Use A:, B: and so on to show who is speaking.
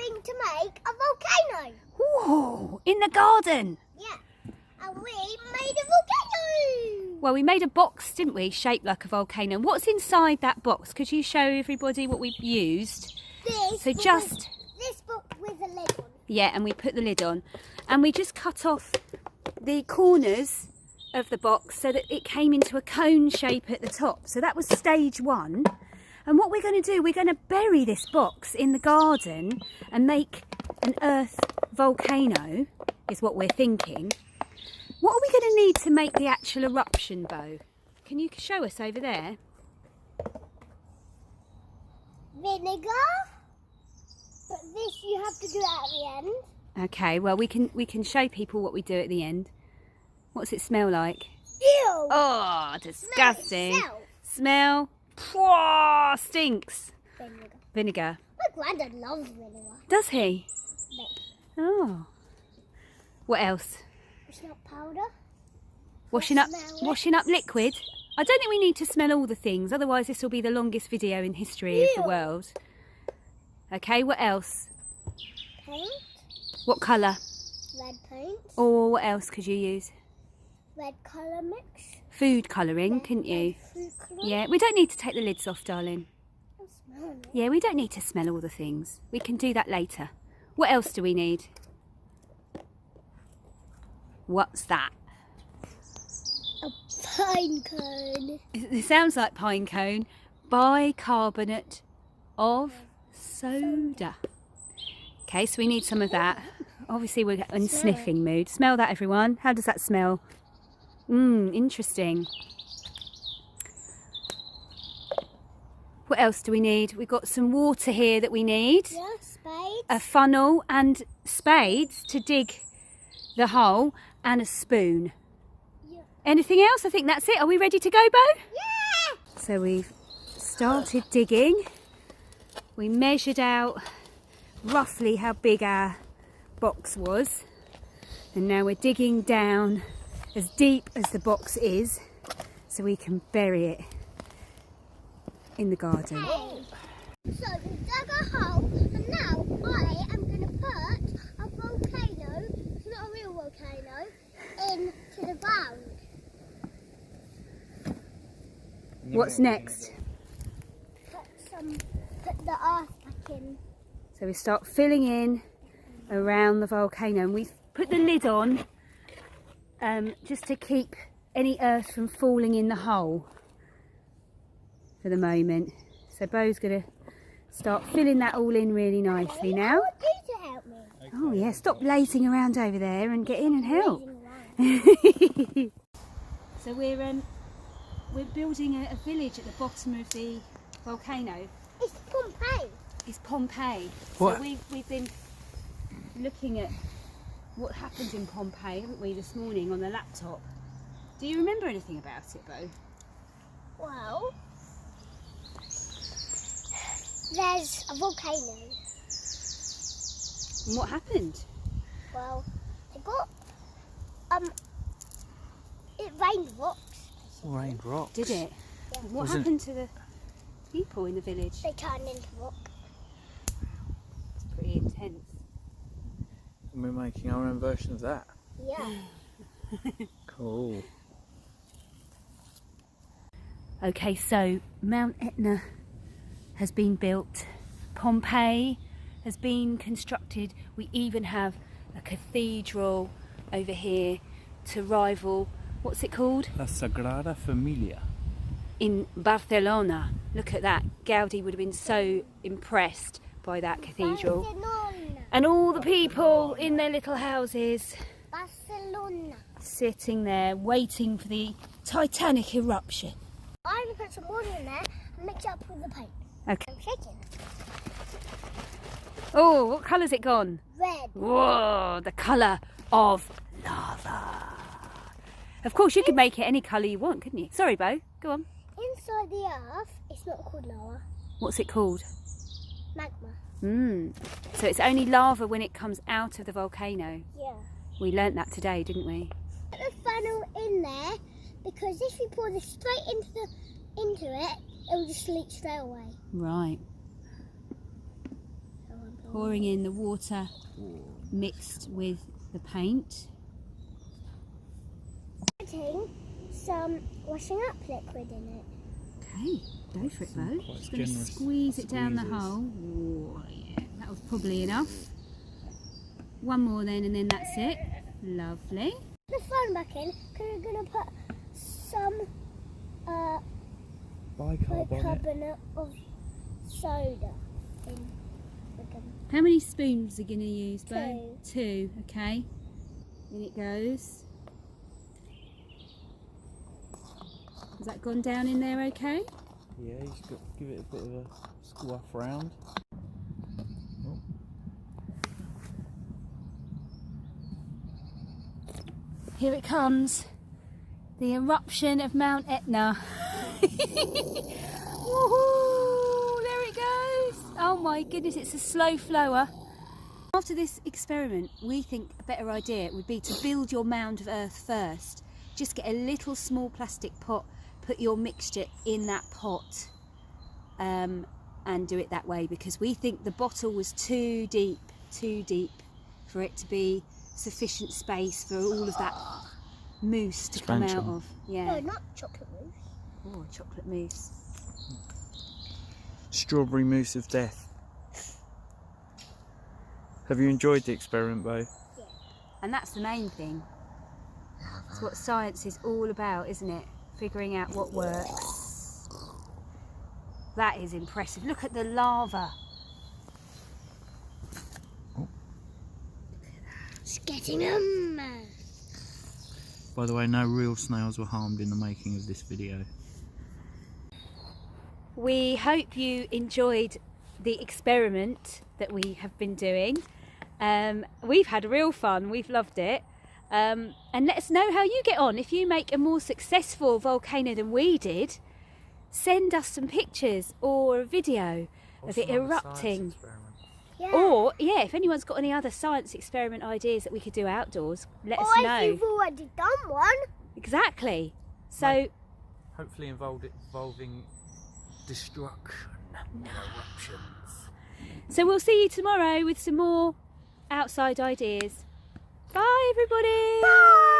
A: going to make a volcano.
B: Whoa, in the garden.
A: Yeah, and we made a volcano.
B: Well, we made a box, didn't we, shaped like a volcano. What's inside that box? Could you show everybody what we've used?
A: This box with a lid on.
B: Yeah, and we put the lid on. And we just cut off the corners of the box so that it came into a cone shape at the top. So that was stage one. And what we're going to do, we're going to bury this box in the garden and make an earth volcano, is what we're thinking. What are we going to need to make the actual eruption, Bo? Can you show us over there?
A: Vinegar. But this you have to do at the end.
B: Okay, well we can show people what we do at the end. What's it smell like?
A: Ew!
B: Oh, disgusting. Smell. Pwah, stinks. Vinegar.
A: My granddad loves vinegar.
B: Does he?
A: No.
B: Oh. What else?
A: Washing up powder.
B: Washing up liquid. I don't think we need to smell all the things, otherwise this will be the longest video in history of the world. Okay, what else?
A: Paint.
B: What colour?
A: Red paint.
B: Or what else could you use?
A: Red colour mix.
B: Food colouring, couldn't you?
A: Food colour.
B: Yeah, we don't need to take the lids off, darling.
A: I smell it.
B: Yeah, we don't need to smell all the things. We can do that later. What else do we need? What's that?
A: A pine cone.
B: It sounds like pine cone. Bicarbonate of soda. Okay, so we need some of that. Obviously we're in sniffing mood. Smell that, everyone. How does that smell? Interesting. What else do we need? We've got some water here that we need.
A: Yeah, spades.
B: A funnel and spades to dig the hole and a spoon.
A: Yeah.
B: Anything else? I think that's it. Are we ready to go, Bo?
A: Yeah!
B: So we've started digging. We measured out roughly how big our box was. And now we're digging down as deep as the box is so we can bury it in the garden.
A: Hey. So we dug a hole and now I am going to put a volcano, it's not a real volcano, into the ground.
B: What's next?
A: Put the earth back in.
B: So we start filling in around the volcano and we've put the lid on just to keep any earth from falling in the hole for the moment. So Bo's going to start filling that all in really nicely now.
A: I want you to help me.
B: Oh yeah, stop lazing around over there and get in and help. So we're building a village at the bottom of the volcano.
A: It's Pompeii.
B: It's Pompeii.
C: What?
B: So we've been looking at what happened in Pompeii, haven't we, this morning on the laptop. Do you remember anything about it, Bo?
A: Well, there's a volcano.
B: And what happened?
A: Well, it got it rained rocks.
C: Rained rocks.
B: Did it?
A: Yeah.
B: What happened to the people in the village?
A: They turned into rock.
B: It's pretty intense.
C: And we're making our own version of that.
A: Yeah.
C: Cool.
B: Okay, so Mount Etna has been built. Pompeii has been constructed. We even have a cathedral over here to rival, what's it called?
C: La Sagrada Familia.
B: In Barcelona. Look at that. Gaudi would have been so impressed by that cathedral.
A: Barcelona.
B: And all the people in their little houses
A: Barcelona.
B: sitting there waiting for the Titanic eruption.
A: I'm going to put some water in there and mix it up with the paint.
B: Okay.
A: I'm shaking.
B: Oh, what colour's it gone?
A: Red.
B: Whoa, the colour of lava. Of course, you could make it any colour you want, couldn't you? Sorry, Bo. Go on.
A: Inside the earth, it's not called lava.
B: What's it called?
A: Magma.
B: So it's only lava when it comes out of the volcano.
A: Yeah.
B: We learnt that today, didn't we?
A: Put the funnel in there because if you pour this straight into it, it will just leak straight away.
B: Right.
A: So I'm
B: pouring in the water mixed with the paint.
A: Putting some washing up liquid in it.
B: Okay, go for it, Bo.
C: Quite
B: Just going to
C: generous
B: squeeze it down the
C: squeezes.
B: hole. Whoa, yeah, that was probably enough. One more then, and then that's it. Lovely.
A: The phone back in, because we're going to put some bicarbonate of soda in.
B: How many spoons are you going to use, Bo?
A: 2.
B: 2, okay. In it goes. Has that gone down in there okay?
C: Yeah, you just got to give it a bit of a squaff round. Oh.
B: Here it comes. The eruption of Mount Etna. Woohoo! There it goes. Oh my goodness, it's a slow flower. After this experiment, we think a better idea would be to build your mound of earth first. Just get a little small plastic pot, put your mixture in that pot, and do it that way, because we think the bottle was too deep for it to be sufficient space for all of that mousse to come out of. Yeah.
A: No, not chocolate mousse.
B: Oh, chocolate mousse.
C: Strawberry mousse of death. Have you enjoyed the experiment, Bo?
A: Yeah.
B: And that's the main thing. It's what science is all about, isn't it? Figuring out what works. That is impressive. Look at the lava.
A: It's getting them.
C: By the way, no real snails were harmed in the making of this video.
B: We hope you enjoyed the experiment that we have been doing. We've had real fun. We've loved it. And let us know how you get on. If you make a more successful volcano than we did, send us some pictures or a video of it erupting.
A: Yeah.
B: Or, yeah, if anyone's got any other science experiment ideas that we could do outdoors, let us
A: Or
B: know.
A: if you've already done one.
B: Exactly. So,
C: Right. Hopefully involving destruction and eruptions.
B: so we'll see you tomorrow with some more outside ideas. Bye, everybody.
A: Bye.